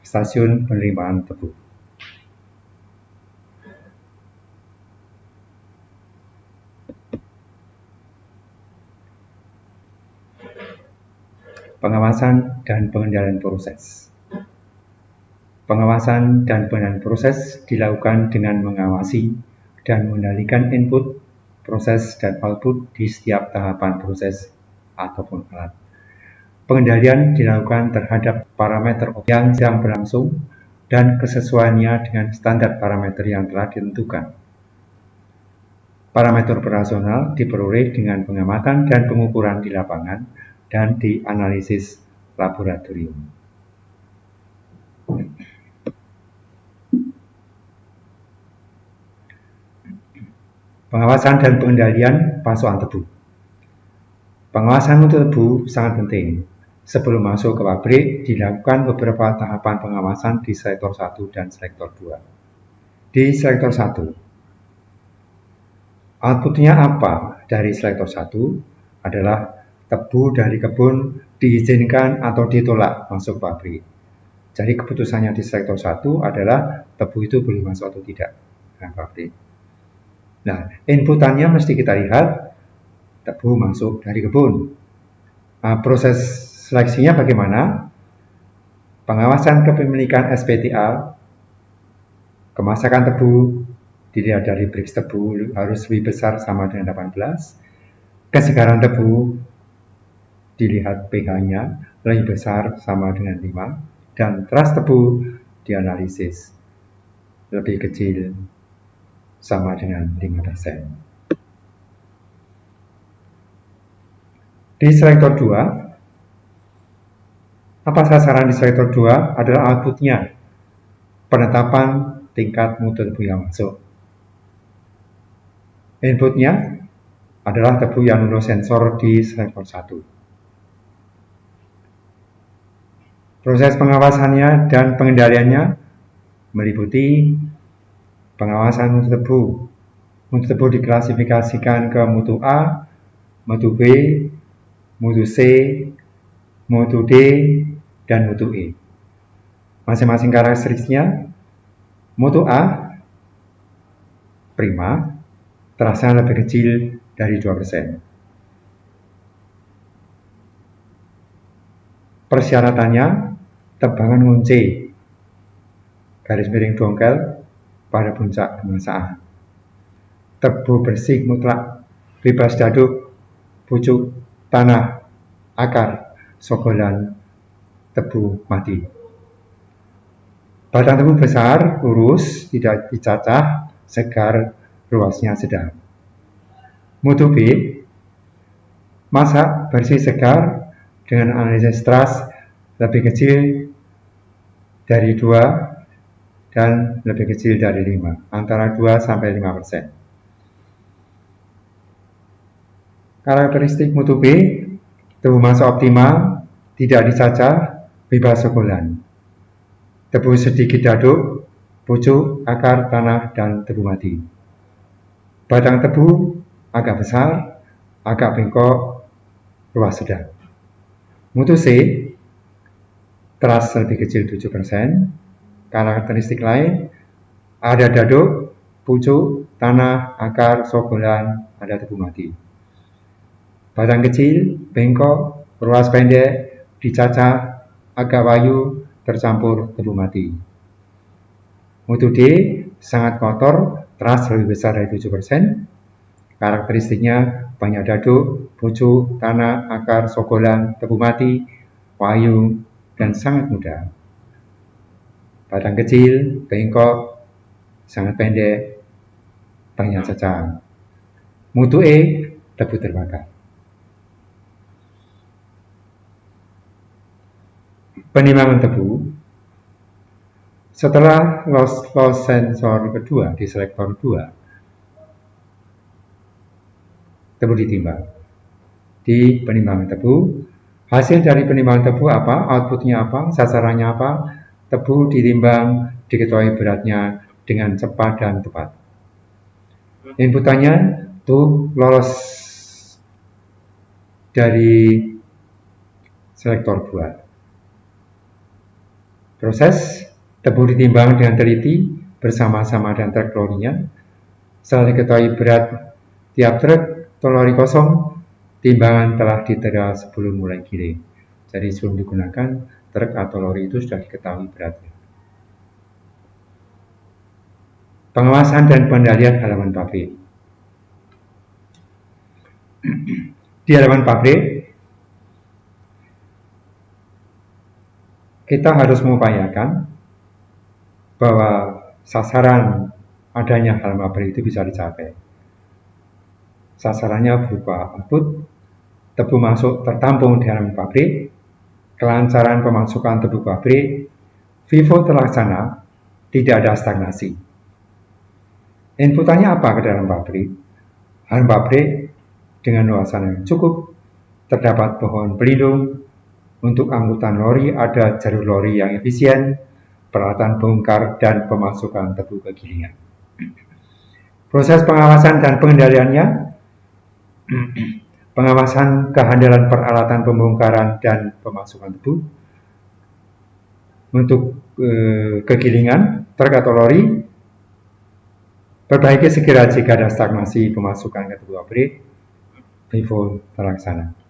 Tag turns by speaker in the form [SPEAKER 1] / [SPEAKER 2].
[SPEAKER 1] stasiun penerimaan tebu. Pengawasan dan pengendalian proses. Pengawasan dan pengendalian proses dilakukan dengan mengawasi dan mengendalikan input, proses, dan output di setiap tahapan proses ataupun alat. Pengendalian dilakukan terhadap parameter yang sedang berlangsung dan kesesuaiannya dengan standar parameter yang telah ditentukan. Parameter operasional diperoleh dengan pengamatan dan pengukuran di lapangan dan di analisis laboratorium. Pengawasan dan pengendalian pasokan tebu. Pengawasan mutu tebu sangat penting. Sebelum masuk ke pabrik, dilakukan beberapa tahapan pengawasan di selektor 1 dan selektor 2. Di selektor 1, outputnya apa dari selektor 1 adalah tebu dari kebun diizinkan atau ditolak masuk pabrik. Jadi keputusannya di selektor 1 adalah tebu itu boleh masuk atau tidak ke pabrik. Nah, inputannya mesti kita lihat tebu masuk dari kebun. Nah, proses seleksinya bagaimana? Pengawasan kepemilikan SPTA, kemasakan tebu dilihat dari brix tebu harus lebih besar sama dengan 18. Kesegaran tebu dilihat pH-nya lebih besar sama dengan 5. Dan trust tebu dianalisis lebih kecil sama dengan 5%. Di selektor 2, apa sasaran di selektor 2 adalah outputnya, penetapan tingkat mutu tebu yang masuk. Inputnya adalah tebu yang lulus sensor di selektor 1. Proses pengawasannya dan pengendaliannya meliputi pengawasan mutu tebu. Mutu tebu diklasifikasikan ke mutu A, mutu B, mutu C, mutu D, dan mutu E. Masing-masing karakteristiknya, mutu A prima terasa lebih kecil dari 2%. Persyaratannya, tebangan ngunci garis miring dongkel pada puncak kemasaan. Tebu bersih mutlak, bebas daduk, pucuk, tanah, akar, sogolan, tebu mati. Batang tebu besar, lurus, tidak dicacah, segar, ruasnya sedang. Mutu B, masak, bersih, segar, dengan analisis trust lebih kecil dari 2 dan lebih kecil dari 5, antara 2-5%. Karakteristik mutu B, tebu masak optimal, tidak dicacah, bebas sogolan. Tebu sedikit daduk, pucuk, akar, tanah, dan tebu mati. Batang tebu agak besar, agak bengkok, ruas sedang. Mutu C, trust lebih kecil 7%. Karakteristik lain, ada daduk, pucuk, tanah, akar, sogolan, ada tebu mati. Batang kecil, bengkok, ruas pendek, dicacah, agak wayu, tercampur tebu mati. Mutu D, sangat kotor, trust lebih besar dari 7%. Karakteristiknya banyak daduk, pucuk, tanah, akar, sogolan, tebu mati, wayu, dan sangat muda. Batang kecil, bengkok, sangat pendek, banyak cacah. Mutu E, tebu terbakar. Penimbangan tebu. Setelah loss sensor kedua di selektor 2, tebu ditimbang. Di penimbangan tebu, hasil dari penimbangan tebu apa, outputnya apa, sasarannya apa, tebu ditimbang, diketahui beratnya dengan cepat dan tepat. Inputannya tuh lolos dari selektor 2. Proses tebu ditimbang dengan teliti bersama-sama dengan truk lorinya. Setelah diketahui berat tiap truk atau lori kosong, timbangan telah ditera sebelum mulai giling. Jadi sebelum digunakan, truk atau lori itu sudah diketahui beratnya. Pengawasan dan pengendalian halaman pabrik. Di halaman pabrik, kita harus mengupayakan bahwa sasaran adanya halaman pabrik itu bisa dicapai. Sasarannya berupa output, tebu masuk tertampung di halaman pabrik, kelancaran pemasukan tebu pabrik, FIFO terlaksana, tidak ada stagnasi. Inputannya apa ke dalam pabrik? Halaman pabrik dengan luasan yang cukup, terdapat pohon pelindung, untuk angkutan lori ada jalur lori yang efisien, peralatan bongkar dan pemasukan tebu ke gilingan. Proses pengawasan dan pengendaliannya, pengawasan kehandalan peralatan pembongkaran dan pemasukan tebu untuk kegilingan truk atau lori. Perbaiki segera jika ada stagnasi pemasukan ke tebu pabrik, FIFO terlaksana.